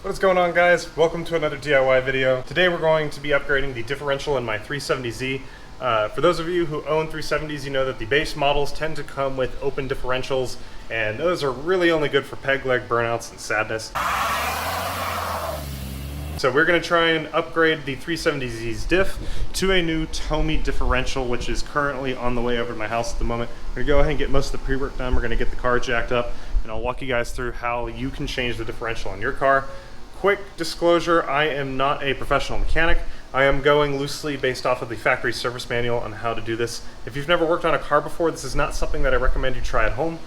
What is going on, guys? Welcome to another DIY video. Today we're going to be upgrading the differential in my 370Z. For those of you who own 370s, you know that the base models tend to come with open differentials, and those are really only good for peg leg burnouts and sadness. So we're going to try and upgrade the 370Z's diff to a new Tomei differential, which is currently on the way over to my house at the moment. We're going to go ahead and get most of the pre-work done. We're going to get the car jacked up, and I'll walk you guys through how you can change the differential on your car. Quick disclosure, I am not a professional mechanic. I am going loosely based off of the factory service manual on how to do this. If you've never worked on a car before, this is not something that I recommend you try at home.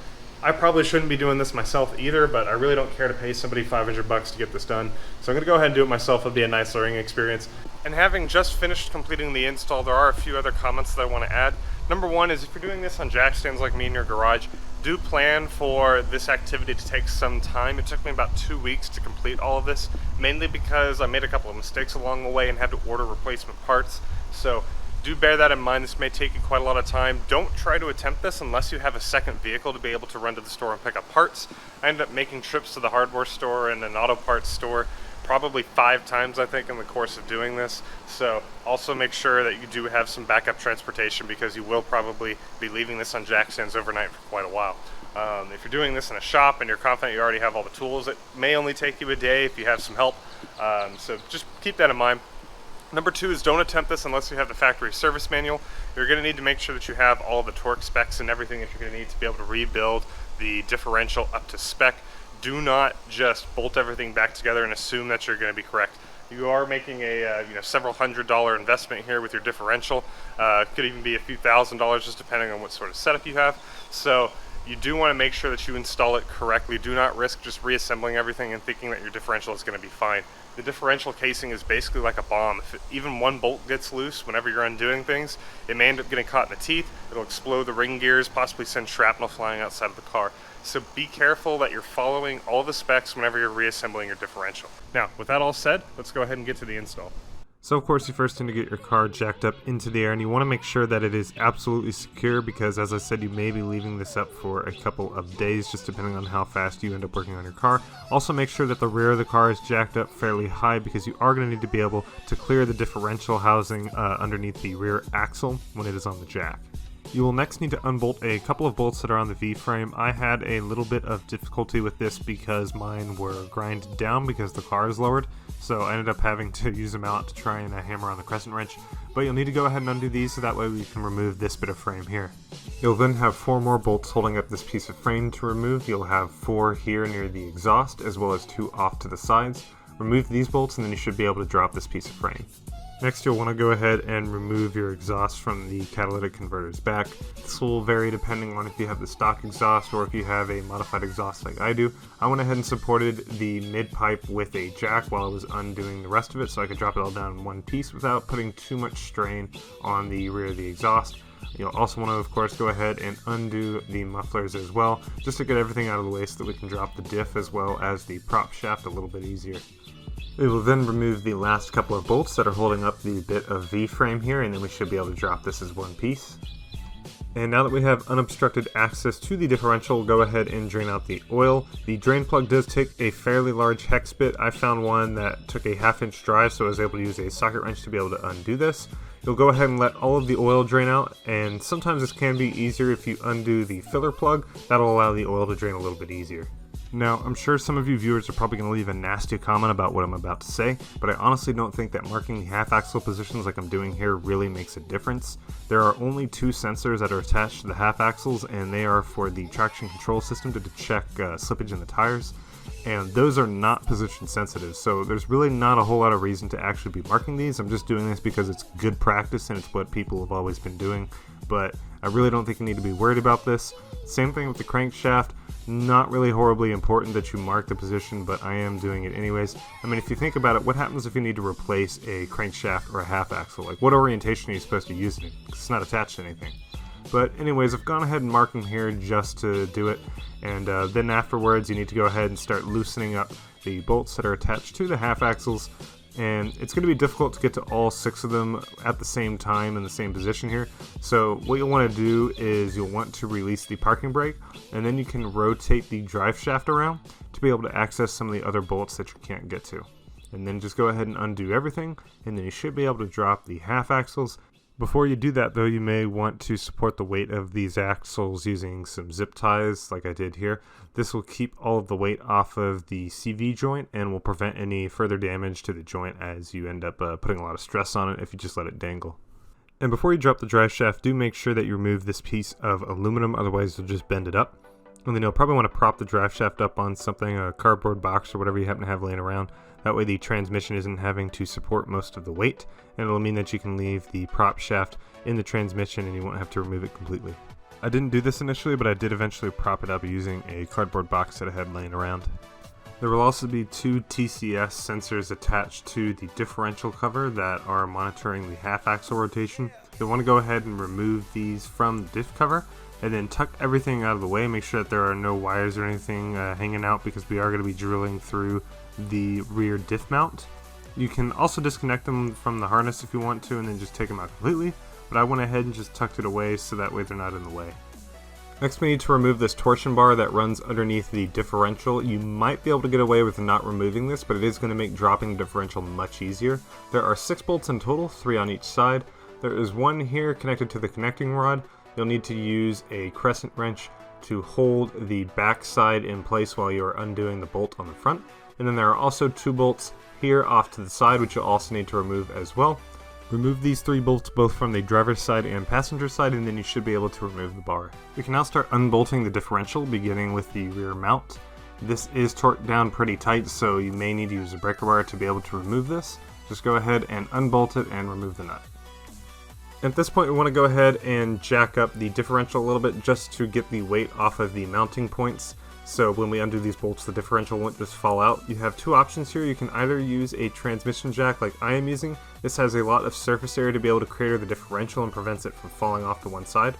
I probably shouldn't be doing this myself either, but I really don't care to pay somebody $500 to get this done. So I'm gonna go ahead and do it myself. It'll be a nice learning experience. And having just finished completing the install, there are a few other comments that I want to add. Number one is, if you're doing this on jack stands like me in your garage, do plan for this activity to take some time. It took me about 2 weeks to complete all of this, mainly because I made a couple of mistakes along the way and had to order replacement parts. So do bear that in mind. This may take you quite a lot of time. Don't try to attempt this unless you have a second vehicle to be able to run to the store and pick up parts. I ended up making trips to the hardware store and an auto parts store probably 5 times, I think, in the course of doing this. So also make sure that you do have some backup transportation, because you will probably be leaving this on jack stands overnight for quite a while. If you're doing this in a shop and you're confident you already have all the tools, it may only take you a day if you have some help. So just keep that in mind. Number two is, don't attempt this unless you have the factory service manual. You're going to need to make sure that you have all the torque specs and everything that you're going to need to be able to rebuild the differential up to spec. Do not just bolt everything back together and assume that you're going to be correct. You are making a several $100 investment here with your differential. Could even be a few $1,000s, just depending on what sort of setup you have. So you do want to make sure that you install it correctly. Do not risk just reassembling everything and thinking that your differential is going to be fine. The differential casing is basically like a bomb. If even one bolt gets loose whenever you're undoing things, it may end up getting caught in the teeth. It'll explode the ring gears, possibly send shrapnel flying outside of the car. So be careful that you're following all the specs whenever you're reassembling your differential. Now, with that all said, let's go ahead and get to the install. So of course you first need to get your car jacked up into the air, and you want to make sure that it is absolutely secure, because as I said, you may be leaving this up for a couple of days, just depending on how fast you end up working on your car. Also make sure that the rear of the car is jacked up fairly high, because you are going to need to be able to clear the differential housing underneath the rear axle when it is on the jack. You will next need to unbolt a couple of bolts that are on the V-frame. I had a little bit of difficulty with this because mine were grinded down because the car is lowered, so I ended up having to use them out to try and hammer on the crescent wrench. But you'll need to go ahead and undo these so that way we can remove this bit of frame here. You'll then have 4 more bolts holding up this piece of frame to remove. You'll have 4 here near the exhaust, as well as 2 off to the sides. Remove these bolts and then you should be able to drop this piece of frame. Next, you'll want to go ahead and remove your exhaust from the catalytic converter's back. This will vary depending on if you have the stock exhaust or if you have a modified exhaust like I do. I went ahead and supported the mid-pipe with a jack while I was undoing the rest of it, so I could drop it all down in one piece without putting too much strain on the rear of the exhaust. You'll also want to, of course, go ahead and undo the mufflers as well, just to get everything out of the way so that we can drop the diff as well as the prop shaft a little bit easier. We will then remove the last couple of bolts that are holding up the bit of V-frame here, and then we should be able to drop this as one piece. And now that we have unobstructed access to the differential, we'll go ahead and drain out the oil. The drain plug does take a fairly large hex bit. I found one that took a 1/2 inch drive, so I was able to use a socket wrench to be able to undo this. You'll go ahead and let all of the oil drain out, and sometimes this can be easier if you undo the filler plug. That'll allow the oil to drain a little bit easier. Now, I'm sure some of you viewers are probably going to leave a nasty comment about what I'm about to say, but I honestly don't think that marking the half axle positions like I'm doing here really makes a difference. There are only 2 sensors that are attached to the half axles, and they are for the traction control system to check slippage in the tires, and those are not position sensitive, so there's really not a whole lot of reason to actually be marking these. I'm just doing this because it's good practice and it's what people have always been doing, but I really don't think you need to be worried about this. Same thing with the crankshaft. Not really horribly important that you mark the position, but I am doing it anyways. I mean, if you think about it, what happens if you need to replace a crankshaft or a half axle? Like, what orientation are you supposed to use it in? It's not attached to anything. But anyways, I've gone ahead and marked them here just to do it, and then afterwards you need to go ahead and start loosening up the bolts that are attached to the half axles. and it's going to be difficult to get to all 6 of them at the same time in the same position here. So what you'll want to do is you'll want to release the parking brake, and then you can rotate the drive shaft around to be able to access some of the other bolts that you can't get to. And then just go ahead and undo everything, and then you should be able to drop the half axles. Before you do that though, you may want to support the weight of these axles using some zip ties like I did here. This will keep all of the weight off of the CV joint and will prevent any further damage to the joint as you end up putting a lot of stress on it if you just let it dangle. And before you drop the drive shaft, do make sure that you remove this piece of aluminum, otherwise you'll just bend it up. And then you'll probably want to prop the drive shaft up on something, a cardboard box or whatever you happen to have laying around. That way the transmission isn't having to support most of the weight, and it'll mean that you can leave the prop shaft in the transmission and you won't have to remove it completely. I didn't do this initially, but I did eventually prop it up using a cardboard box that I had laying around. There will also be 2 TCS sensors attached to the differential cover that are monitoring the half axle rotation. You'll want to go ahead and remove these from the diff cover, and then tuck everything out of the way. Make sure that there are no wires or anything hanging out, because we are going to be drilling through the rear diff mount. You can also disconnect them from the harness if you want to, and then just take them out completely, but I went ahead and just tucked it away so that way they're not in the way. Next, we need to remove this torsion bar that runs underneath the differential. You might be able to get away with not removing this, but it is going to make dropping the differential much easier. There are 6 bolts in total, 3 on each side. There is one here connected to the connecting rod. You'll need to use a crescent wrench to hold the back side in place while you are undoing the bolt on the front. And then there are also 2 bolts here off to the side, which you'll also need to remove as well. Remove these 3 bolts both from the driver's side and passenger side, and then you should be able to remove the bar. We can now start unbolting the differential, beginning with the rear mount. This is torqued down pretty tight, so you may need to use a breaker wire to be able to remove this. Just go ahead and unbolt it and remove the nut. At this point, we want to go ahead and jack up the differential a little bit just to get the weight off of the mounting points. So when we undo these bolts, the differential won't just fall out. You have 2 options here. You can either use a transmission jack like I am using. This has a lot of surface area to be able to crater the differential and prevents it from falling off to one side.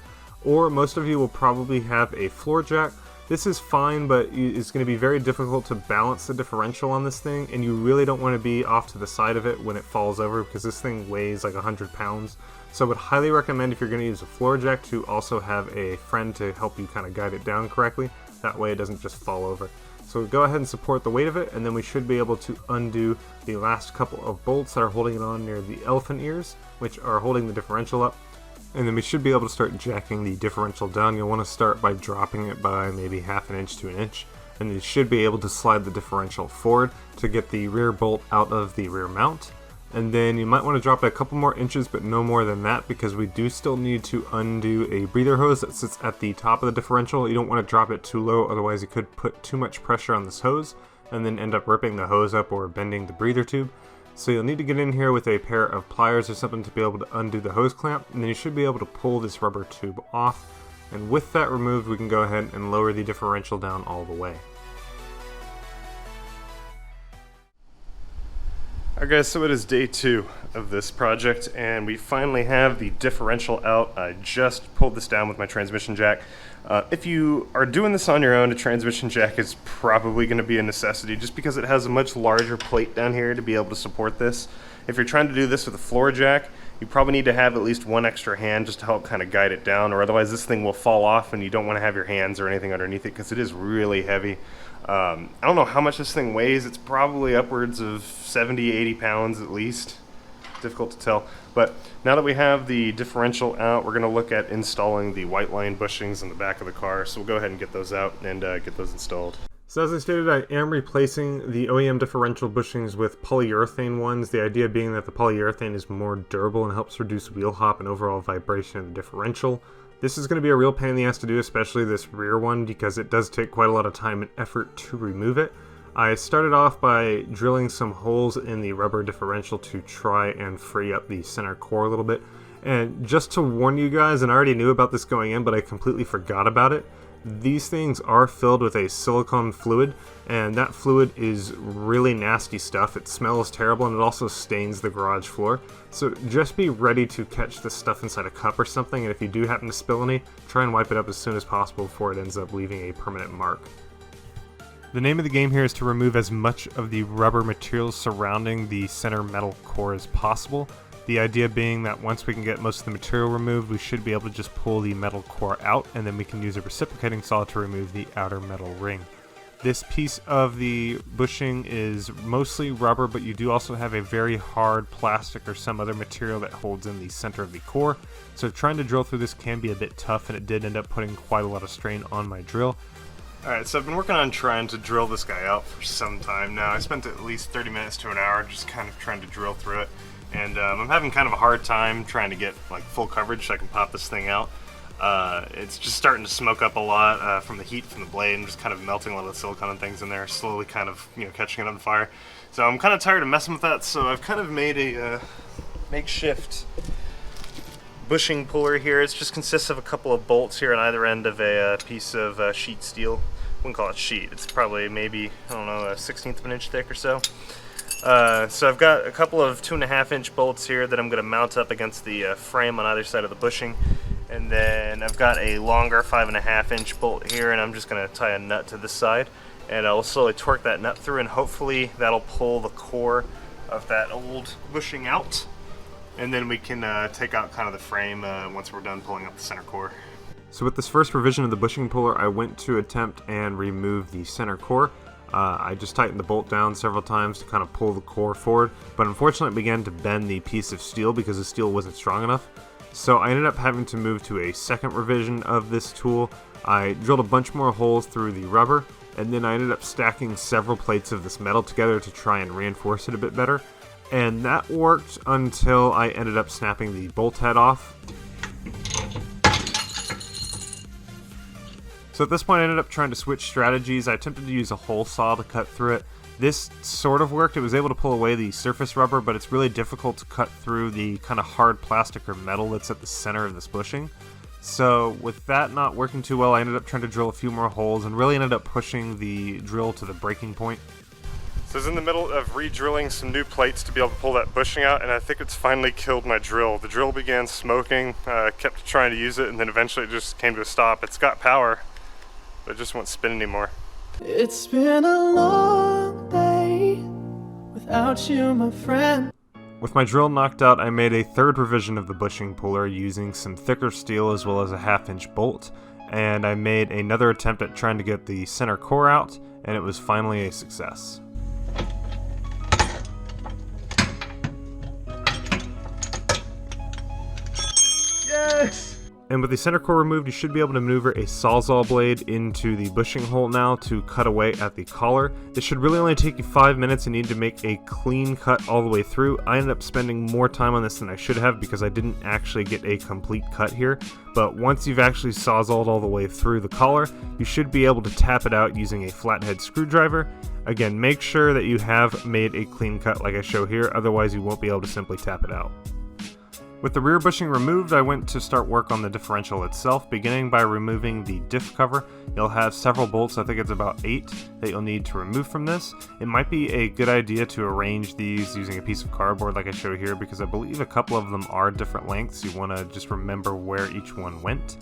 Or most of you will probably have a floor jack. This is fine, but it's going to be very difficult to balance the differential on this thing, and you really don't want to be off to the side of it when it falls over, because this thing weighs like 100 pounds. So I would highly recommend, if you're going to use a floor jack, to also have a friend to help you kind of guide it down correctly. That way it doesn't just fall over. So go ahead and support the weight of it, and then we should be able to undo the last couple of bolts that are holding it on near the elephant ears, which are holding the differential up. And then we should be able to start jacking the differential down. You'll want to start by dropping it by maybe ½ an inch to an inch, and you should be able to slide the differential forward to get the rear bolt out of the rear mount. And then you might want to drop it a couple more inches, but no more than that, because we do still need to undo a breather hose that sits at the top of the differential. You don't want to drop it too low, otherwise you could put too much pressure on this hose and then end up ripping the hose up or bending the breather tube. So you'll need to get in here with a pair of pliers or something to be able to undo the hose clamp, and then you should be able to pull this rubber tube off. And with that removed, we can go ahead and lower the differential down all the way. Alright guys, so it is day 2 of this project, and we finally have the differential out. I just pulled this down with my transmission jack. If you are doing this on your own, a transmission jack is probably going to be a necessity, just because it has a much larger plate down here to be able to support this. If you're trying to do this with a floor jack, you probably need to have at least one extra hand just to help kind of guide it down, or otherwise this thing will fall off and you don't want to have your hands or anything underneath it, because it is really heavy. I don't know how much this thing weighs. It's probably upwards of 70-80 pounds at least. Difficult to tell. But now that we have the differential out, we're going to look at installing the white line bushings in the back of the car. So we'll go ahead and get those out and get those installed. So as I stated, I am replacing the OEM differential bushings with polyurethane ones. The idea being that the polyurethane is more durable and helps reduce wheel hop and overall vibration of the differential. This is going to be a real pain in the ass to do, especially this rear one, because it does take quite a lot of time and effort to remove it. I started off by drilling some holes in the rubber differential to try and free up the center core a little bit. And just to warn you guys, and I already knew about this going in, but I completely forgot about it, these things are filled with a silicone fluid, and that fluid is really nasty stuff. It smells terrible, and it also stains the garage floor. So just be ready to catch this stuff inside a cup or something, and if you do happen to spill any, try and wipe it up as soon as possible before it ends up leaving a permanent mark. The name of the game here is to remove as much of the rubber materials surrounding the center metal core as possible. The idea being that once we can get most of the material removed, we should be able to just pull the metal core out, and then we can use a reciprocating saw to remove the outer metal ring. This piece of the bushing is mostly rubber, but you do also have a very hard plastic or some other material that holds in the center of the core. So trying to drill through this can be a bit tough, and it did end up putting quite a lot of strain on my drill. Alright, so I've been working on trying to drill this guy out for some time now. I spent at least 30 minutes to an hour just kind of trying to drill through it. And I'm having kind of a hard time trying to get like full coverage so I can pop this thing out. It's just starting to smoke up a lot from the heat from the blade and just kind of melting a lot of the silicone and things in there, slowly kind of, catching it on fire. So I'm kind of tired of messing with that, so I've kind of made a makeshift bushing puller here. It just consists of a couple of bolts here on either end of a piece of sheet steel. I wouldn't call it sheet. It's probably maybe, I don't know, a 1/16 of an inch thick or so. So I've got a couple of 2.5 inch bolts here that I'm going to mount up against the frame on either side of the bushing. And then I've got a longer 5.5 inch bolt here, and I'm just going to tie a nut to this side. And I'll slowly torque that nut through, and hopefully that'll pull the core of that old bushing out. And then we can take out kind of the frame once we're done pulling up the center core. So with this first revision of the bushing puller, I went to attempt and remove the center core. I just tightened the bolt down several times to kind of pull the core forward, but unfortunately it began to bend the piece of steel because the steel wasn't strong enough. So I ended up having to move to a second revision of this tool. I drilled a bunch more holes through the rubber, and then I ended up stacking several plates of this metal together to try and reinforce it a bit better. And that worked until I ended up snapping the bolt head off. So at this point I ended up trying to switch strategies. I attempted to use a hole saw to cut through it. This sort of worked. It was able to pull away the surface rubber, but it's really difficult to cut through the kind of hard plastic or metal that's at the center of this bushing. So with that not working too well, I ended up trying to drill a few more holes and really ended up pushing the drill to the breaking point. So I was in the middle of re-drilling some new plates to be able to pull that bushing out, and I think it's finally killed my drill. The drill began smoking, kept trying to use it, and then eventually it just came to a stop. It's got power, but it just won't spin anymore. It's been a long day without you, my friend. With my drill knocked out, I made a third revision of the bushing puller using some thicker steel as well as a 1/2 inch bolt, and I made another attempt at trying to get the center core out, and it was finally a success. Yes! And with the center core removed, you should be able to maneuver a sawzall blade into the bushing hole now to cut away at the collar. This should really only take you 5 minutes and you need to make a clean cut all the way through. I ended up spending more time on this than I should have because I didn't actually get a complete cut here. But once you've actually sawzalled all the way through the collar, you should be able to tap it out using a flathead screwdriver. Again, make sure that you have made a clean cut like I show here, otherwise you won't be able to simply tap it out. With the rear bushing removed, I went to start work on the differential itself, beginning by removing the diff cover. You'll have several bolts, I think it's about 8, that you'll need to remove from this. It might be a good idea to arrange these using a piece of cardboard like I show here, because I believe a couple of them are different lengths. You want to just remember where each one went.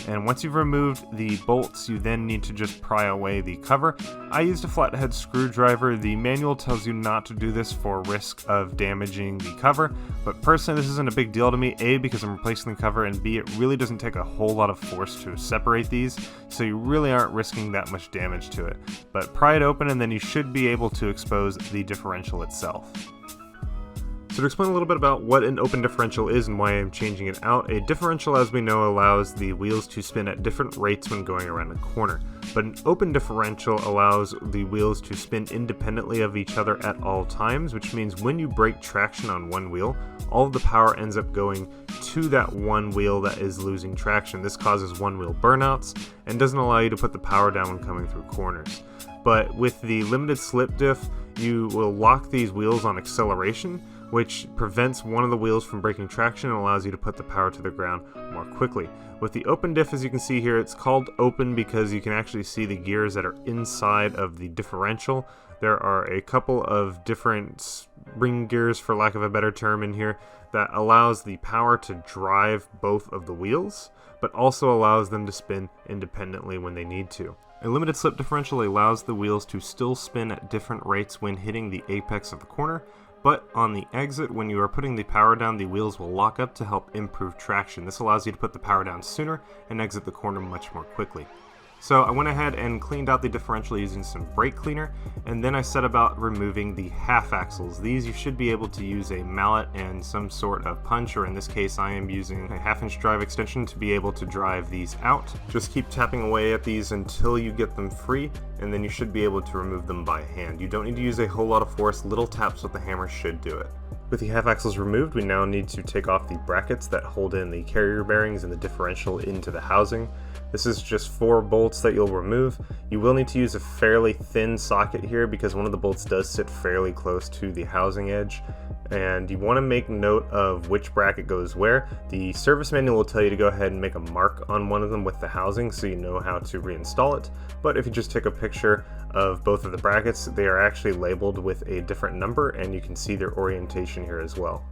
And once you've removed the bolts, you then need to just pry away the cover. I used a flathead screwdriver. The manual tells you not to do this for risk of damaging the cover, but personally this isn't a big deal to me, A, because I'm replacing the cover, and B, it really doesn't take a whole lot of force to separate these, so you really aren't risking that much damage to it. But pry it open and then you should be able to expose the differential itself. So to explain a little bit about what an open differential is and why I'm changing it out, a differential, as we know, allows the wheels to spin at different rates when going around a corner. But an open differential allows the wheels to spin independently of each other at all times, which means when you break traction on one wheel, all of the power ends up going to that one wheel that is losing traction. This causes one wheel burnouts and doesn't allow you to put the power down when coming through corners. But with the limited slip diff, you will lock these wheels on acceleration, which prevents one of the wheels from breaking traction and allows you to put the power to the ground more quickly. With the open diff, as you can see here, it's called open because you can actually see the gears that are inside of the differential. There are a couple of different spring gears, for lack of a better term, in here that allows the power to drive both of the wheels, but also allows them to spin independently when they need to. A limited slip differential allows the wheels to still spin at different rates when hitting the apex of the corner, but on the exit, when you are putting the power down, the wheels will lock up to help improve traction. This allows you to put the power down sooner and exit the corner much more quickly. So I went ahead and cleaned out the differential using some brake cleaner, and then I set about removing the half axles. These you should be able to use a mallet and some sort of punch, or in this case I am using a 1/2-inch drive extension to be able to drive these out. Just keep tapping away at these until you get them free, and then you should be able to remove them by hand. You don't need to use a whole lot of force, little taps with the hammer should do it. With the half axles removed, we now need to take off the brackets that hold in the carrier bearings and the differential into the housing. This is just 4 bolts that you'll remove. You will need to use a fairly thin socket here because one of the bolts does sit fairly close to the housing edge, and you want to make note of which bracket goes where. The service manual will tell you to go ahead and make a mark on one of them with the housing so you know how to reinstall it, but if you just take a picture of both of the brackets, they are actually labeled with a different number and you can see their orientation here as well.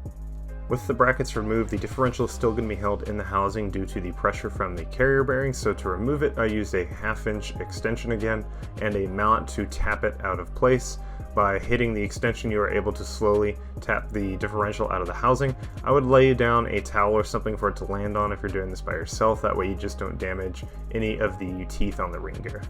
With the brackets removed, the differential is still going to be held in the housing due to the pressure from the carrier bearings, so to remove it I used a 1/2-inch extension again and a mallet to tap it out of place. By hitting the extension you are able to slowly tap the differential out of the housing. I would lay down a towel or something for it to land on if you're doing this by yourself, that way you just don't damage any of the teeth on the ring gear.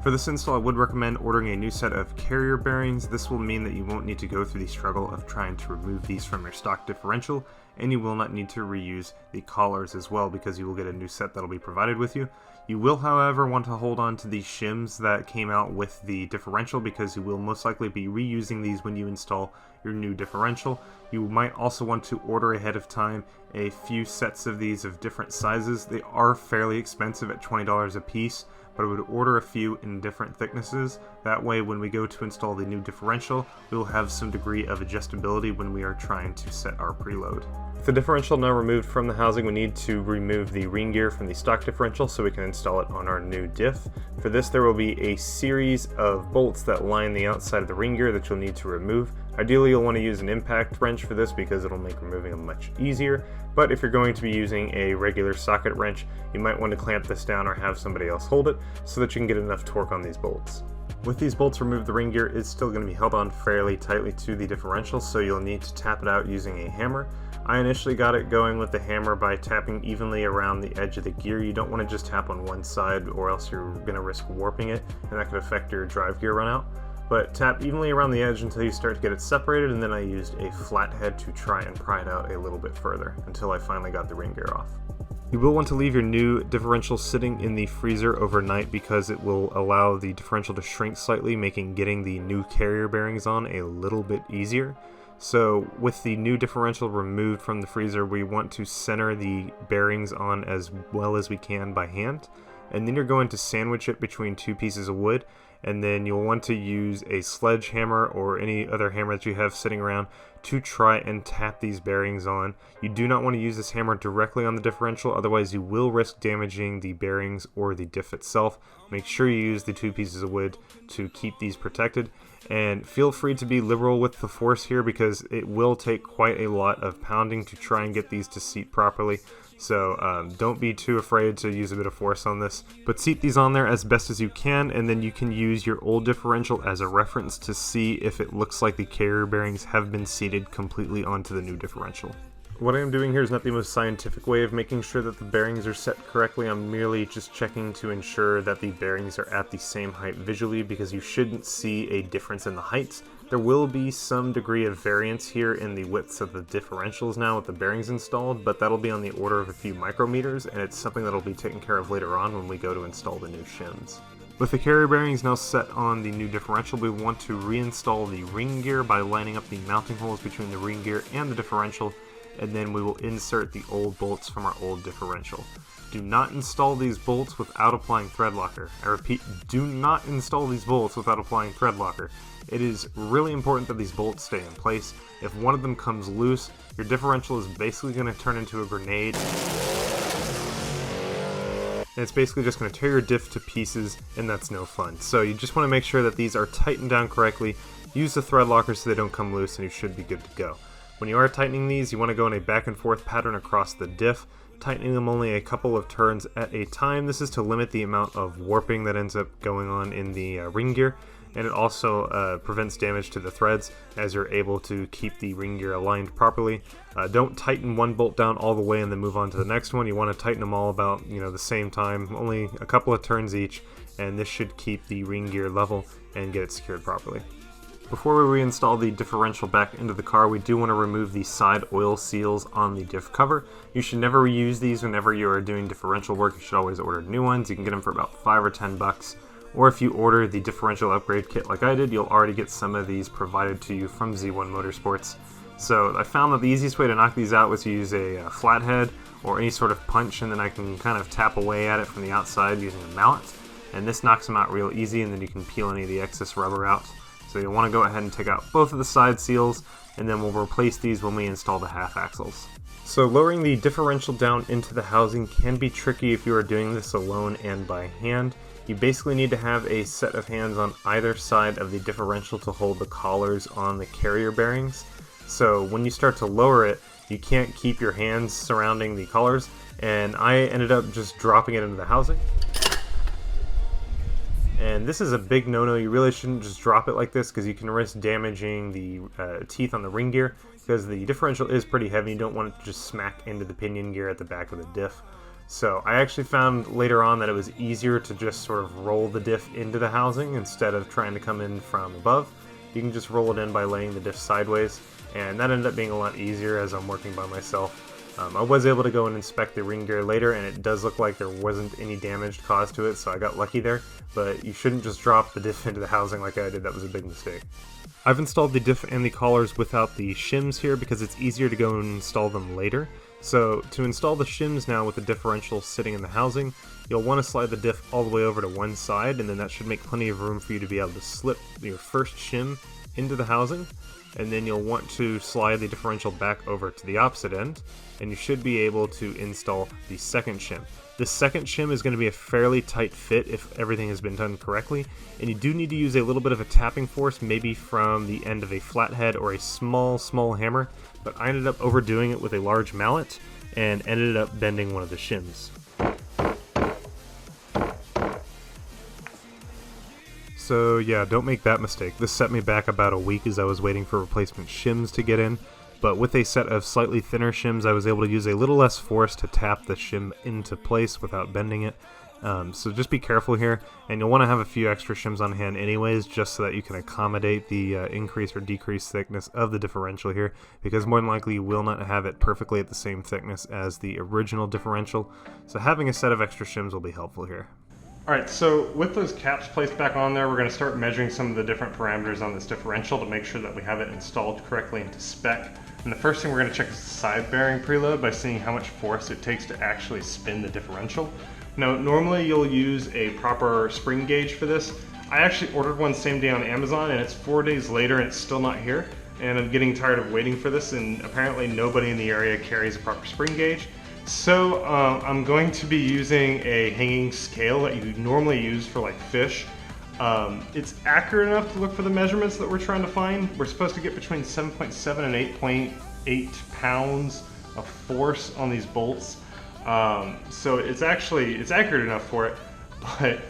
For this install, I would recommend ordering a new set of carrier bearings. This will mean that you won't need to go through the struggle of trying to remove these from your stock differential, and you will not need to reuse the collars as well because you will get a new set that will be provided with you. You will, however, want to hold on to the shims that came out with the differential because you will most likely be reusing these when you install your new differential. You might also want to order ahead of time a few sets of these of different sizes. They are fairly expensive at $20 a piece, but I would order a few in different thicknesses. That way when we go to install the new differential, we will have some degree of adjustability when we are trying to set our preload. With the differential now removed from the housing, we need to remove the ring gear from the stock differential so we can install it on our new diff. For this there will be a series of bolts that line the outside of the ring gear that you'll need to remove. Ideally you'll want to use an impact wrench for this because it'll make removing them much easier, but if you're going to be using a regular socket wrench, you might want to clamp this down or have somebody else hold it so that you can get enough torque on these bolts. With these bolts removed, the ring gear is still going to be held on fairly tightly to the differential, so you'll need to tap it out using a hammer. I initially got it going with the hammer by tapping evenly around the edge of the gear. You don't want to just tap on one side or else you're going to risk warping it and that could affect your drive gear runout. But tap evenly around the edge until you start to get it separated, and then I used a flathead to try and pry it out a little bit further until I finally got the ring gear off. You will want to leave your new differential sitting in the freezer overnight because it will allow the differential to shrink slightly, making getting the new carrier bearings on a little bit easier. So with the new differential removed from the freezer, we want to center the bearings on as well as we can by hand, and then you're going to sandwich it between 2 pieces of wood, and then you'll want to use a sledgehammer or any other hammer that you have sitting around to try and tap these bearings on. You do not want to use this hammer directly on the differential, otherwise you will risk damaging the bearings or the diff itself. Make sure you use the 2 pieces of wood to keep these protected, and feel free to be liberal with the force here because it will take quite a lot of pounding to try and get these to seat properly. So don't be too afraid to use a bit of force on this, but seat these on there as best as you can, and then you can use your old differential as a reference to see if it looks like the carrier bearings have been seated completely onto the new differential. What I am doing here is not the most scientific way of making sure that the bearings are set correctly. I'm merely just checking to ensure that the bearings are at the same height visually, because you shouldn't see a difference in the heights. There will be some degree of variance here in the widths of the differentials now with the bearings installed, but that'll be on the order of a few micrometers, and it's something that'll be taken care of later on when we go to install the new shims. With the carrier bearings now set on the new differential, we want to reinstall the ring gear by lining up the mounting holes between the ring gear and the differential, and then we will insert the old bolts from our old differential. Do not install these bolts without applying thread locker. I repeat, do not install these bolts without applying thread locker. It is really important that these bolts stay in place. If one of them comes loose, your differential is basically going to turn into a grenade, and it's basically just going to tear your diff to pieces, and that's no fun. So you just want to make sure that these are tightened down correctly. Use the thread locker so they don't come loose, and you should be good to go. When you are tightening these, you want to go in a back and forth pattern across the diff. tightening them only a couple of turns at a time. This is to limit the amount of warping that ends up going on in the ring gear, and it also prevents damage to the threads as you're able to keep the ring gear aligned properly. Don't tighten one bolt down all the way and then move on to the next one. You want to tighten them all about the same time, only a couple of turns each, and this should keep the ring gear level and get it secured properly. Before we reinstall the differential back into the car, we do want to remove the side oil seals on the diff cover. You should never reuse these whenever you are doing differential work. You should always order new ones. You can get them for about $5 or $10. Or if you order the Differential Upgrade Kit like I did, you'll already get some of these provided to you from Z1 Motorsports. So I found that the easiest way to knock these out was to use a flathead or any sort of punch, and then I can kind of tap away at it from the outside using a mallet. And this knocks them out real easy, and then you can peel any of the excess rubber out. So you'll want to go ahead and take out both of the side seals, and then we'll replace these when we install the half axles. So lowering the differential down into the housing can be tricky if you are doing this alone and by hand. You basically need to have a set of hands on either side of the differential to hold the collars on the carrier bearings. So when you start to lower it, you can't keep your hands surrounding the collars, and I ended up just dropping it into the housing. And this is a big no-no. You really shouldn't just drop it like this because you can risk damaging the teeth on the ring gear, because the differential is pretty heavy. You don't want it to just smack into the pinion gear at the back of the diff. So I actually found later on that it was easier to just sort of roll the diff into the housing instead of trying to come in from above. You can just roll it in by laying the diff sideways, and that ended up being a lot easier as I'm working by myself. I was able to go and inspect the ring gear later, and it does look like there wasn't any damage caused to it, so I got lucky there, but you shouldn't just drop the diff into the housing like I did. That was a big mistake. I've installed the diff and the collars without the shims here because it's easier to go and install them later. So to install the shims now with the differential sitting in the housing, you'll want to slide the diff all the way over to one side, and then that should make plenty of room for you to be able to slip your first shim into the housing. And then you'll want to slide the differential back over to the opposite end, and you should be able to install the second shim. The second shim is going to be a fairly tight fit if everything has been done correctly, and you do need to use a little bit of a tapping force, maybe from the end of a flathead or a small hammer, but I ended up overdoing it with a large mallet and ended up bending one of the shims. So yeah, don't make that mistake. This set me back about a week as I was waiting for replacement shims to get in, but with a set of slightly thinner shims I was able to use a little less force to tap the shim into place without bending it. So just be careful here, and you'll want to have a few extra shims on hand anyways, just so that you can accommodate the increase or decrease thickness of the differential here, because more than likely you will not have it perfectly at the same thickness as the original differential, so having a set of extra shims will be helpful here. Alright, so with those caps placed back on there, we're going to start measuring some of the different parameters on this differential to make sure that we have it installed correctly into spec. And the first thing we're going to check is the side bearing preload by seeing how much force it takes to actually spin the differential. Now, normally you'll use a proper spring gauge for this. I actually ordered one same day on Amazon, and it's 4 days later and it's still not here. And I'm getting tired of waiting for this, and apparently nobody in the area carries a proper spring gauge. So I'm going to be using a hanging scale that you normally use for like fish. It's accurate enough to look for the measurements that we're trying to find. We're supposed to get between 7.7 and 8.8 pounds of force on these bolts. So it's accurate enough for it, but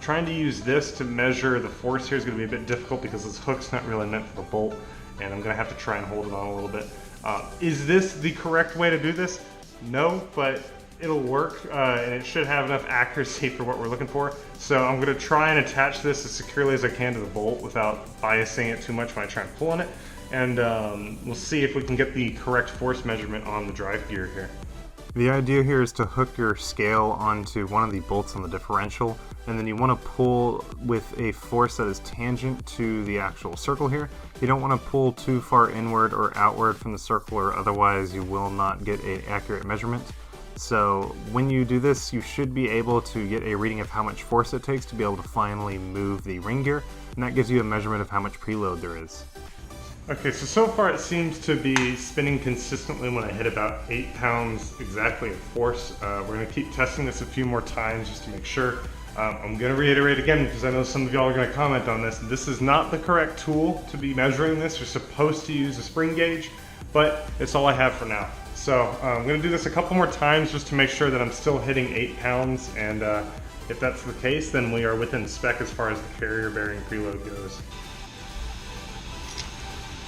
trying to use this to measure the force here is going to be a bit difficult because this hook's not really meant for the bolt, and I'm going to have to try and hold it on a little bit. Is this the correct way to do this? No, but it'll work, and it should have enough accuracy for what we're looking for. So I'm going to try and attach this as securely as I can to the bolt without biasing it too much when I try and pull on it. And we'll see if we can get the correct force measurement on the drive gear here. The idea here is to hook your scale onto one of the bolts on the differential, and then you want to pull with a force that is tangent to the actual circle here. You don't want to pull too far inward or outward from the circle, or otherwise you will not get an accurate measurement. So when you do this, you should be able to get a reading of how much force it takes to be able to finally move the ring gear, and that gives you a measurement of how much preload there is. Okay, so far it seems to be spinning consistently when I hit about 8 pounds exactly of force. We're going to keep testing this a few more times just to make sure. I'm going to reiterate again because I know some of y'all are going to comment on this. This is not the correct tool to be measuring this. You're supposed to use a spring gauge, but it's all I have for now. So I'm going to do this a couple more times just to make sure that I'm still hitting 8 pounds, and if that's the case, then we are within spec as far as the carrier bearing preload goes.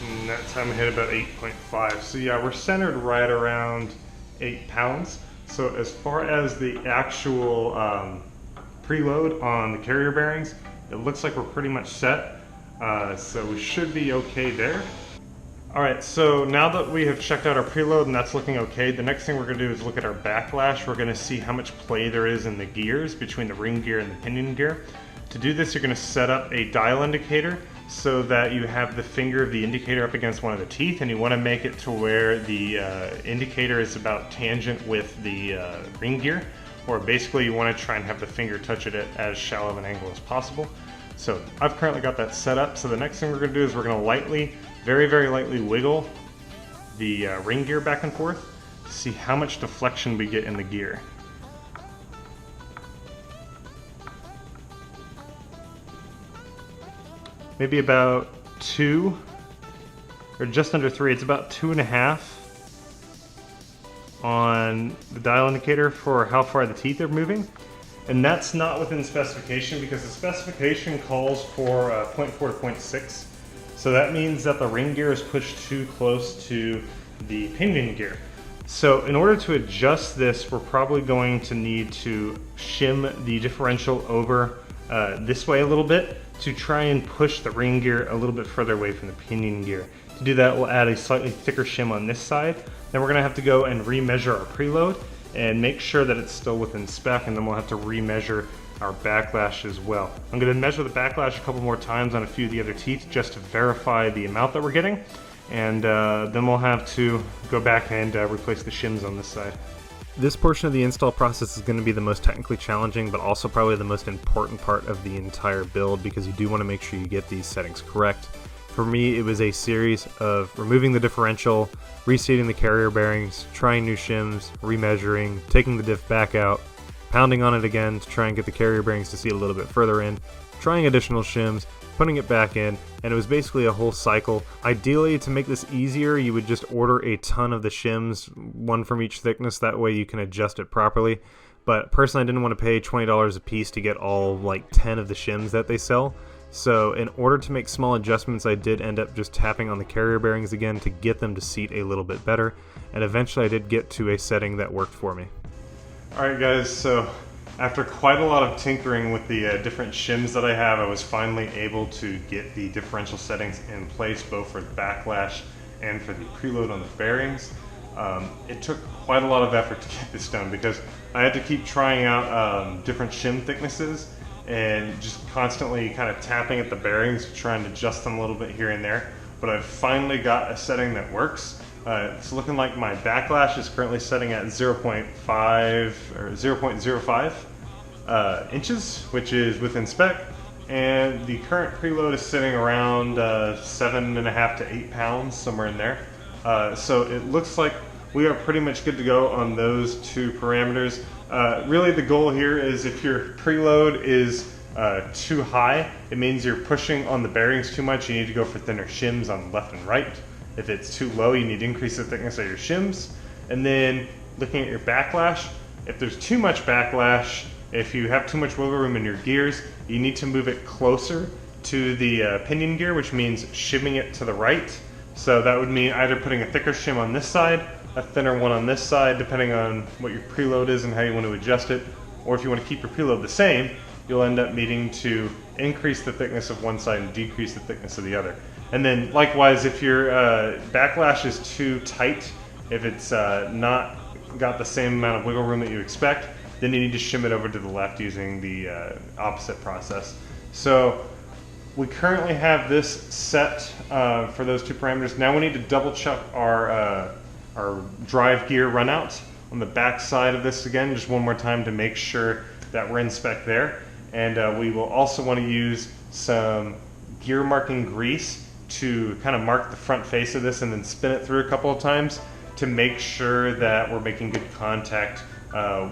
And that time I hit about 8.5. So yeah, we're centered right around 8 pounds. So as far as the actual preload on the carrier bearings, it looks like we're pretty much set. So we should be okay there. Alright, so now that we have checked out our preload and that's looking okay, the next thing we're going to do is look at our backlash. We're going to see how much play there is in the gears between the ring gear and the pinion gear. To do this, you're going to set up a dial indicator so that you have the finger of the indicator up against one of the teeth, and you want to make it to where the indicator is about tangent with the ring gear, or basically you want to try and have the finger touch it at as shallow of an angle as possible. So I've currently got that set up. So the next thing we're going to do is we're going to lightly, very lightly wiggle the ring gear back and forth to see how much deflection we get in the gear. Maybe about 2, or just under 3. It's about 2.5 on the dial indicator for how far the teeth are moving. And that's not within specification because the specification calls for 0.4 to 0.6. So that means that the ring gear is pushed too close to the pinion gear. So in order to adjust this, we're probably going to need to shim the differential over this way a little bit to try and push the ring gear a little bit further away from the pinion gear. To do that, we'll add a slightly thicker shim on this side. Then we're going to have to go and remeasure our preload and make sure that it's still within spec, and then we'll have to remeasure our backlash as well. I'm going to measure the backlash a couple more times on a few of the other teeth just to verify the amount that we're getting, and then we'll have to go back and replace the shims on this side. This portion of the install process is going to be the most technically challenging, but also probably the most important part of the entire build, because you do want to make sure you get these settings correct. For me, it was a series of removing the differential, reseating the carrier bearings, trying new shims, remeasuring, taking the diff back out, pounding on it again to try and get the carrier bearings to seat a little bit further in, trying additional shims, putting it back in, and it was basically a whole cycle. Ideally, to make this easier, you would just order a ton of the shims, one from each thickness, that way you can adjust it properly. But personally, I didn't want to pay $20 a piece to get all like 10 of the shims that they sell. So in order to make small adjustments, I did end up just tapping on the carrier bearings again to get them to seat a little bit better, and eventually I did get to a setting that worked for me. Alright guys, so after quite a lot of tinkering with the different shims that I have, I was finally able to get the differential settings in place, both for the backlash and for the preload on the bearings. It took quite a lot of effort to get this done because I had to keep trying out different shim thicknesses and just constantly kind of tapping at the bearings, trying to adjust them a little bit here and there. But I've finally got a setting that works. It's looking like my backlash is currently setting at 0.5 or 0.05 inches, which is within spec. And the current preload is sitting around 7.5 to 8 pounds, somewhere in there. So it looks like we are pretty much good to go on those two parameters. Really the goal here is if your preload is too high, it means you're pushing on the bearings too much. You need to go for thinner shims on left and right. If it's too low, you need to increase the thickness of your shims. And then looking at your backlash, if there's too much backlash, if you have too much wiggle room in your gears, you need to move it closer to the pinion gear, which means shimming it to the right. So that would mean either putting a thicker shim on this side, a thinner one on this side, depending on what your preload is and how you want to adjust it. Or if you want to keep your preload the same, you'll end up needing to increase the thickness of one side and decrease the thickness of the other. And then likewise, if your backlash is too tight, if it's not got the same amount of wiggle room that you expect, then you need to shim it over to the left using the opposite process. So we currently have this set for those two parameters. Now we need to double check our drive gear runout on the back side of this again, just one more time to make sure that we're in spec there. And we will also want to use some gear marking grease to kind of mark the front face of this and then spin it through a couple of times to make sure that we're making good contact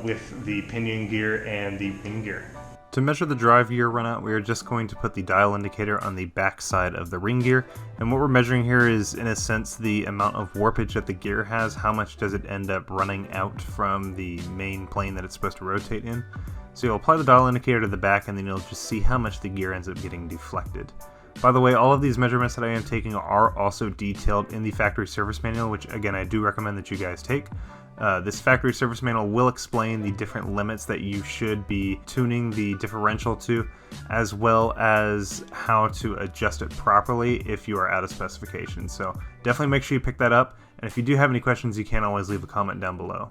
with the pinion gear and the ring gear. To measure the drive gear runout, we are just going to put the dial indicator on the back side of the ring gear, and what we're measuring here is, in a sense, the amount of warpage that the gear has. How much does it end up running out from the main plane that it's supposed to rotate in? So you'll apply the dial indicator to the back, and then you'll just see how much the gear ends up getting deflected. By the way, all of these measurements that I am taking are also detailed in the factory service manual, which again I do recommend that you guys take. This factory service manual will explain the different limits that you should be tuning the differential to, as well as how to adjust it properly if you are out of specification. So definitely make sure you pick that up, and if you do have any questions, you can always leave a comment down below.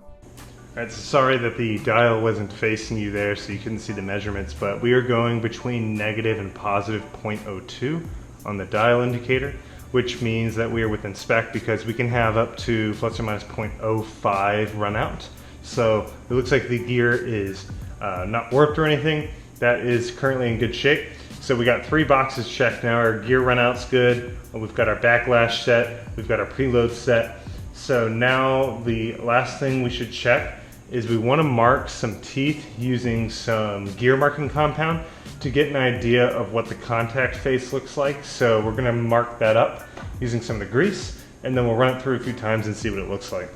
Alright, so sorry that the dial wasn't facing you there so you couldn't see the measurements, but we are going between negative and positive 0.02 on the dial indicator, which means that we are within spec because we can have up to plus or minus 0.05 run out. So it looks like the gear is not warped or anything. That is currently in good shape. So we got 3 boxes checked now. Our gear run out's good. We've got our backlash set. We've got our preload set. So now the last thing we should check is we want to mark some teeth using some gear marking compound to get an idea of what the contact face looks like. So we're going to mark that up using some of the grease, and then we'll run it through a few times and see what it looks like.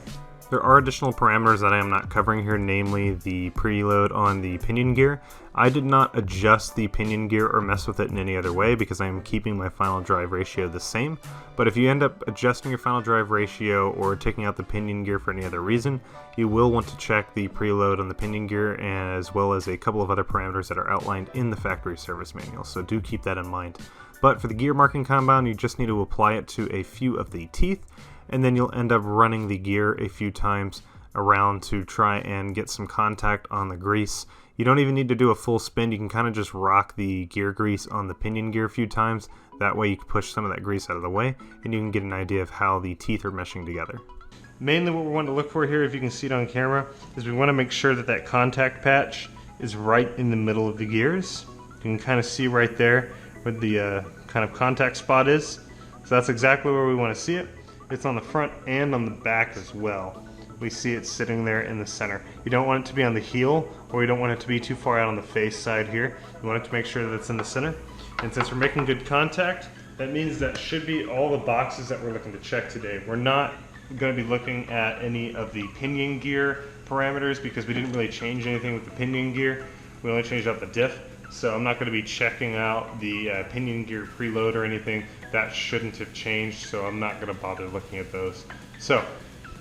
There are additional parameters that I am not covering here, namely the preload on the pinion gear. I did not adjust the pinion gear or mess with it in any other way because I am keeping my final drive ratio the same. But if you end up adjusting your final drive ratio or taking out the pinion gear for any other reason, you will want to check the preload on the pinion gear, as well as a couple of other parameters that are outlined in the factory service manual, so do keep that in mind. But for the gear marking compound, you just need to apply it to a few of the teeth, and then you'll end up running the gear a few times around to try and get some contact on the grease. You don't even need to do a full spin. You can kind of just rock the gear grease on the pinion gear a few times. That way you can push some of that grease out of the way, and you can get an idea of how the teeth are meshing together. Mainly what we want to look for here, if you can see it on camera, is we want to make sure that that contact patch is right in the middle of the gears. You can kind of see right there where the kind of contact spot is. So that's exactly where we want to see it. It's on the front and on the back as well. We see it sitting there in the center. You don't want it to be on the heel, or you don't want it to be too far out on the face side here. You want it to make sure that it's in the center. And since we're making good contact, that means that should be all the boxes that we're looking to check today. We're not going to be looking at any of the pinion gear parameters because we didn't really change anything with the pinion gear. We only changed out the diff. So I'm not going to be checking out the pinion gear preload or anything. That shouldn't have changed, so I'm not going to bother looking at those. So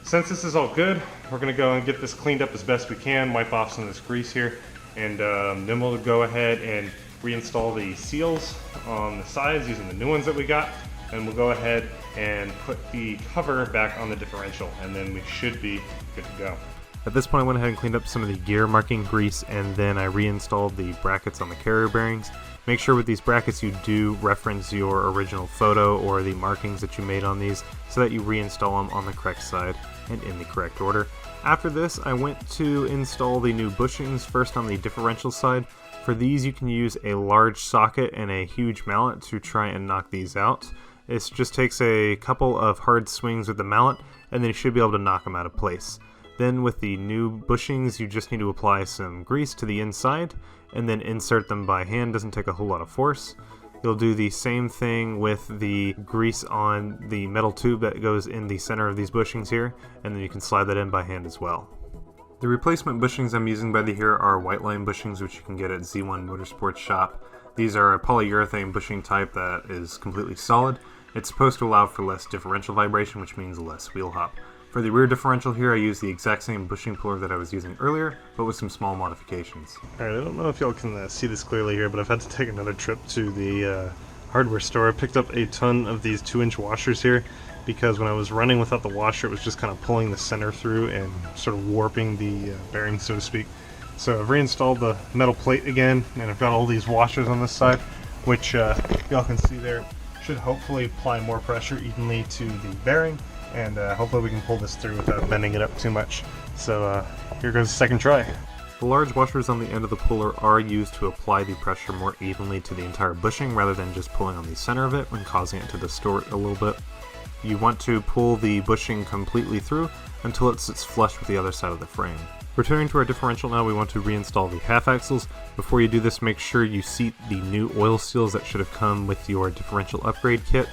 since this is all good, we're going to go and get this cleaned up as best we can, wipe off some of this grease here, and then we'll go ahead and reinstall the seals on the sides using the new ones that we got, and we'll go ahead and put the cover back on the differential, and then we should be good to go. At this point I went ahead and cleaned up some of the gear marking grease, and then I reinstalled the brackets on the carrier bearings. Make sure with these brackets you do reference your original photo or the markings that you made on these so that you reinstall them on the correct side and in the correct order. After this I went to install the new bushings, first on the differential side. For these you can use a large socket and a huge mallet to try and knock these out. It just takes a couple of hard swings with the mallet and then you should be able to knock them out of place. Then with the new bushings you just need to apply some grease to the inside and then insert them by hand. Doesn't take a whole lot of force. You'll do the same thing with the grease on the metal tube that goes in the center of these bushings here, and then you can slide that in by hand as well. The replacement bushings I'm using by the here are whiteline bushings, which you can get at Z1 Motorsports shop. These are a polyurethane bushing type that is completely solid. It's supposed to allow for less differential vibration, which means less wheel hop. For the rear differential here, I use the exact same bushing puller that I was using earlier, but with some small modifications. Alright, I don't know if y'all can see this clearly here, but I've had to take another trip to the hardware store. I picked up a ton of these 2-inch washers here, because when I was running without the washer, it was just kind of pulling the center through and sort of warping the bearing, so to speak. So I've reinstalled the metal plate again, and I've got all these washers on this side, which y'all can see there should hopefully apply more pressure evenly to the bearing. And hopefully we can pull this through without bending it up too much. So here goes the second try. The large washers on the end of the puller are used to apply the pressure more evenly to the entire bushing rather than just pulling on the center of it and causing it to distort a little bit. You want to pull the bushing completely through until it sits flush with the other side of the frame. Returning to our differential now, we want to reinstall the half axles. Before you do this, make sure you seat the new oil seals that should have come with your differential upgrade kit.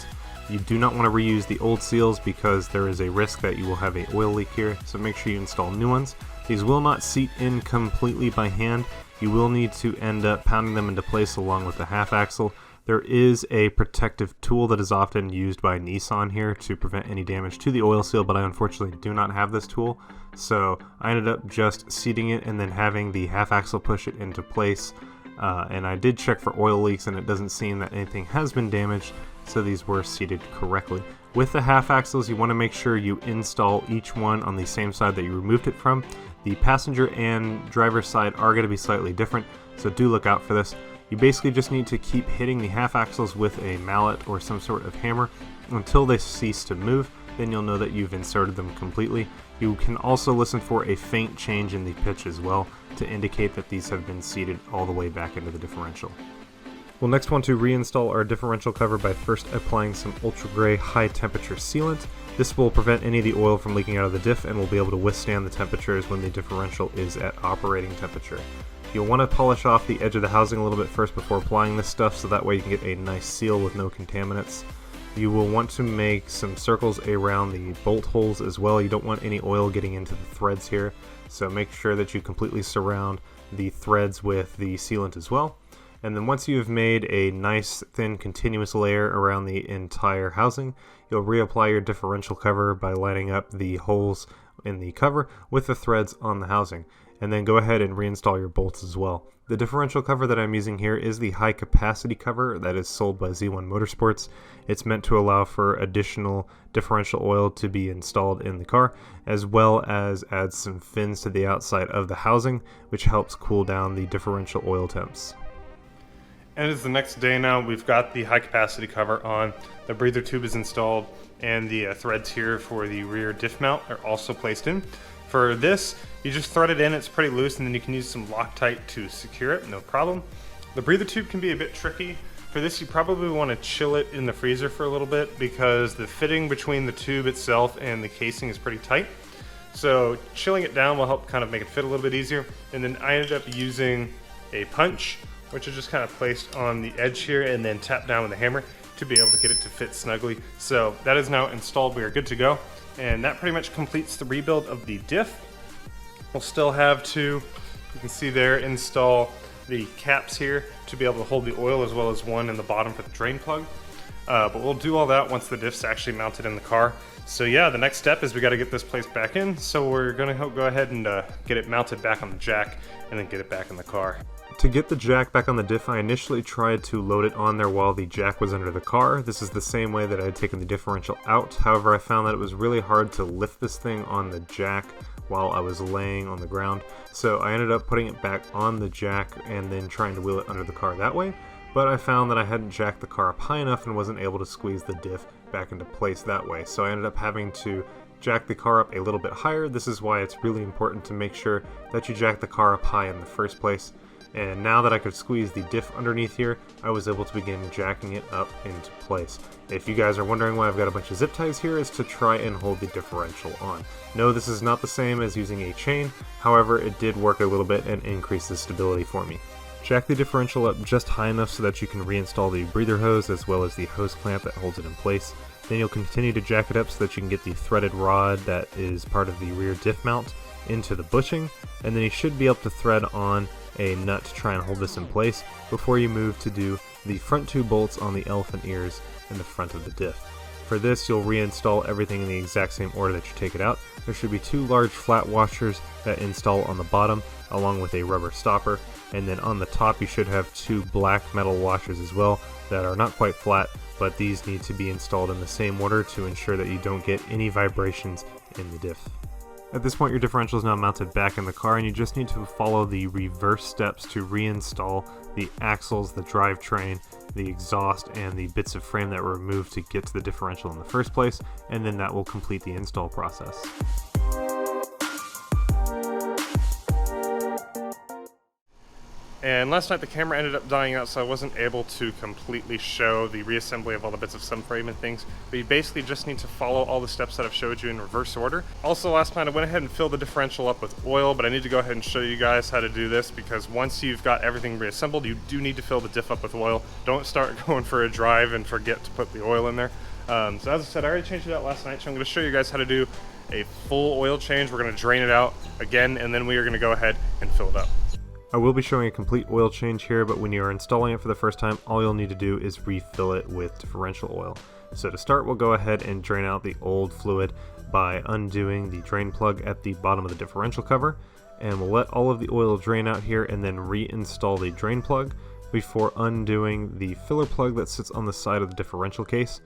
You do not want to reuse the old seals because there is a risk that you will have an oil leak here, so make sure you install new ones. These will not seat in completely by hand. You will need to end up pounding them into place along with the half axle. There is a protective tool that is often used by Nissan here to prevent any damage to the oil seal, but I unfortunately do not have this tool. So I ended up just seating it and then having the half axle push it into place. And I did check for oil leaks and it doesn't seem that anything has been damaged, so these were seated correctly. With the half axles, you want to make sure you install each one on the same side that you removed it from. The passenger and driver side are going to be slightly different, so do look out for this. You basically just need to keep hitting the half axles with a mallet or some sort of hammer until they cease to move. Then you'll know that you've inserted them completely. You can also listen for a faint change in the pitch as well to indicate that these have been seated all the way back into the differential. We'll next want to reinstall our differential cover by first applying some ultra gray high temperature sealant. This will prevent any of the oil from leaking out of the diff and will be able to withstand the temperatures when the differential is at operating temperature. You'll want to polish off the edge of the housing a little bit first before applying this stuff, so that way you can get a nice seal with no contaminants. You will want to make some circles around the bolt holes as well. You don't want any oil getting into the threads here, so make sure that you completely surround the threads with the sealant as well. And then once you've made a nice thin continuous layer around the entire housing, you'll reapply your differential cover by lining up the holes in the cover with the threads on the housing. And then go ahead and reinstall your bolts as well. The differential cover that I'm using here is the high capacity cover that is sold by Z1 Motorsports. It's meant to allow for additional differential oil to be installed in the car, as well as add some fins to the outside of the housing, which helps cool down the differential oil temps. And it's the next day now. We've got the high capacity cover on, the breather tube is installed, and the threads here for the rear diff mount are also placed in. For this, you just thread it in, it's pretty loose, and then you can use some Loctite to secure it, no problem. The breather tube can be a bit tricky. For this, you probably want to chill it in the freezer for a little bit because the fitting between the tube itself and the casing is pretty tight. So chilling it down will help kind of make it fit a little bit easier. And then I ended up using a punch, which is just kind of placed on the edge here and then tap down with a hammer to be able to get it to fit snugly. So that is now installed, we are good to go. And that pretty much completes the rebuild of the diff. We'll still have to, you can see there, install the caps here to be able to hold the oil, as well as one in the bottom for the drain plug. But we'll do all that once the diff's actually mounted in the car. So yeah, the next step is we got to get this placed back in. So we're going to go ahead and get it mounted back on the jack and then get it back in the car. To get the jack back on the diff, I initially tried to load it on there while the jack was under the car. This is the same way that I had taken the differential out. However, I found that it was really hard to lift this thing on the jack while I was laying on the ground. So I ended up putting it back on the jack and then trying to wheel it under the car that way. But I found that I hadn't jacked the car up high enough and wasn't able to squeeze the diff back into place that way. So I ended up having to jack the car up a little bit higher. This is why it's really important to make sure that you jack the car up high in the first place. And now that I could squeeze the diff underneath here, I was able to begin jacking it up into place. If you guys are wondering why I've got a bunch of zip ties here, is to try and hold the differential on. No, this is not the same as using a chain, however it did work a little bit and increase the stability for me. Jack the differential up just high enough so that you can reinstall the breather hose as well as the hose clamp that holds it in place. Then you'll continue to jack it up so that you can get the threaded rod that is part of the rear diff mount into the bushing, and then you should be able to thread on a nut to try and hold this in place before you move to do the front two bolts on the elephant ears in the front of the diff. For this, you'll reinstall everything in the exact same order that you take it out. There should be two large flat washers that install on the bottom along with a rubber stopper, and then on the top you should have two black metal washers as well that are not quite flat, but these need to be installed in the same order to ensure that you don't get any vibrations in the diff. At this point, your differential is now mounted back in the car, and you just need to follow the reverse steps to reinstall the axles, the drivetrain, the exhaust, and the bits of frame that were removed to get to the differential in the first place, and then that will complete the install process. And last night the camera ended up dying out, so I wasn't able to completely show the reassembly of all the bits of subframe and things, but you basically just need to follow all the steps that I've showed you in reverse order. Also, last night I went ahead and filled the differential up with oil, but I need to go ahead and show you guys how to do this, because once you've got everything reassembled, you do need to fill the diff up with oil. Don't start going for a drive and forget to put the oil in there. So as I said, I already changed it out last night, so I'm going to show you guys how to do a full oil change. We're going to drain it out again, and then we are going to go ahead and fill it up. I will be showing a complete oil change here, but when you are installing it for the first time, all you'll need to do is refill it with differential oil. So to start, we'll go ahead and drain out the old fluid by undoing the drain plug at the bottom of the differential cover, and we'll let all of the oil drain out here and then reinstall the drain plug before undoing the filler plug that sits on the side of the differential case.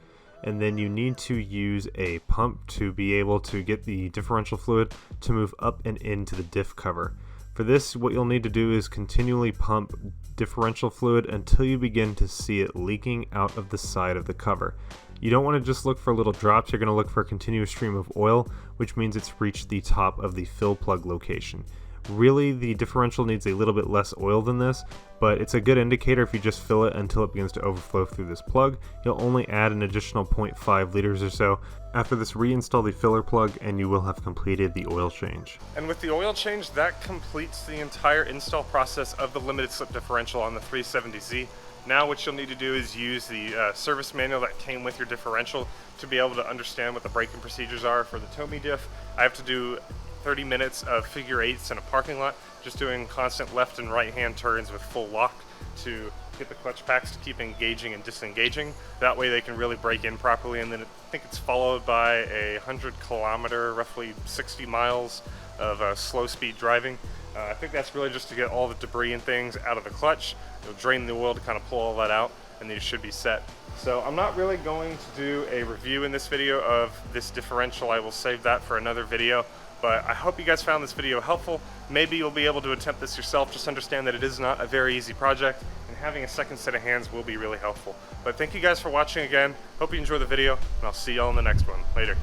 And then you need to use a pump to be able to get the differential fluid to move up and into the diff cover. For this, what you'll need to do is continually pump differential fluid until you begin to see it leaking out of the side of the cover. You don't want to just look for little drops, you're going to look for a continuous stream of oil, which means it's reached the top of the fill plug location. Really, the differential needs a little bit less oil than this, but it's a good indicator if you just fill it until it begins to overflow through this plug. You'll only add an additional 0.5 liters or so. After this, reinstall the filler plug and you will have completed the oil change. And with the oil change, that completes the entire install process of the limited slip differential on the 370Z. Now what you'll need to do is use the service manual that came with your differential to be able to understand what the braking procedures are for the Tomei Diff. I have to do 30 minutes of figure eights in a parking lot, just doing constant left and right hand turns with full lock to get the clutch packs to keep engaging and disengaging. That way they can really brake in properly, and then I think it's followed by a 100-kilometer, roughly 60 miles of slow speed driving. I think that's really just to get all the debris and things out of the clutch. You'll drain the oil to kind of pull all that out, and then you should be set. So I'm not really going to do a review in this video of this differential. I will save that for another video. But I hope you guys found this video helpful. Maybe you'll be able to attempt this yourself. Just understand that it is not a very easy project, and having a second set of hands will be really helpful. But thank you guys for watching again. Hope you enjoy the video, and I'll see y'all in the next one. Later.